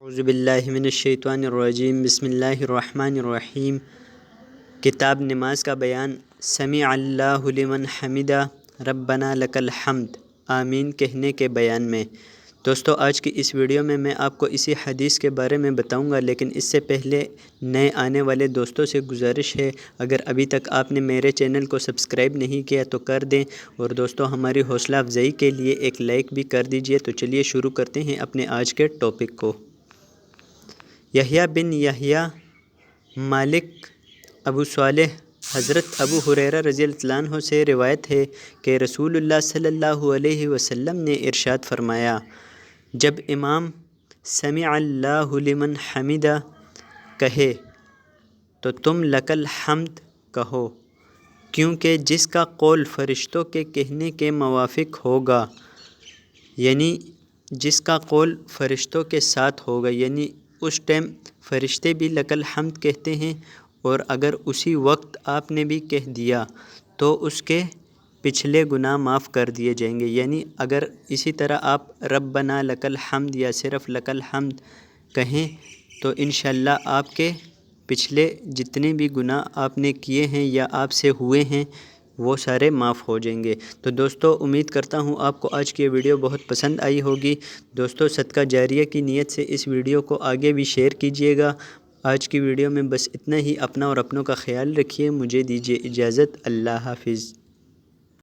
اعوذ باللہ من الشیطان الرجیم بسم اللہ الرحمن الرحیم۔ کتاب نماز کا بیان۔ سمیع اللہ لمن حمدہ ربنا لک الحمد آمین کہنے کے بیان میں۔ دوستو، آج کی اس ویڈیو میں آپ کو اسی حدیث کے بارے میں بتاؤں گا، لیکن اس سے پہلے نئے آنے والے دوستوں سے گزارش ہے، اگر ابھی تک آپ نے میرے چینل کو سبسکرائب نہیں کیا تو کر دیں، اور دوستو ہماری حوصلہ افزائی کے لیے ایک لائک بھی کر دیجئے۔ تو چلیے شروع کرتے ہیں اپنے آج کے ٹاپک کو۔ یحییٰ بن یحییٰ مالک ابو صالح حضرت ابو ہریرہ رضی اللہ عنہ سے روایت ہے کہ رسول اللہ صلی اللہ علیہ وسلم نے ارشاد فرمایا، جب امام سمیع اللہ لمن حمدہ کہے تو تم لک الحمد کہو، کیونکہ جس کا قول فرشتوں کے کہنے کے موافق ہوگا، یعنی جس کا قول فرشتوں کے ساتھ ہوگا، یعنی اس ٹائم فرشتے بھی لک الحمد کہتے ہیں، اور اگر اسی وقت آپ نے بھی کہہ دیا تو اس کے پچھلے گناہ معاف کر دیے جائیں گے۔ یعنی اگر اسی طرح آپ ربنا لک الحمد یا صرف لک الحمد کہیں تو انشاءاللہ آپ کے پچھلے جتنے بھی گناہ آپ نے کیے ہیں یا آپ سے ہوئے ہیں وہ سارے معاف ہو جائیں گے۔ تو دوستو، امید کرتا ہوں آپ کو آج کی ویڈیو بہت پسند آئی ہوگی۔ دوستو، صدقہ جاریہ کی نیت سے اس ویڈیو کو آگے بھی شیئر کیجیے گا۔ آج کی ویڈیو میں بس اتنا ہی۔ اپنا اور اپنوں کا خیال رکھیے۔ مجھے دیجیے اجازت۔ اللہ حافظ۔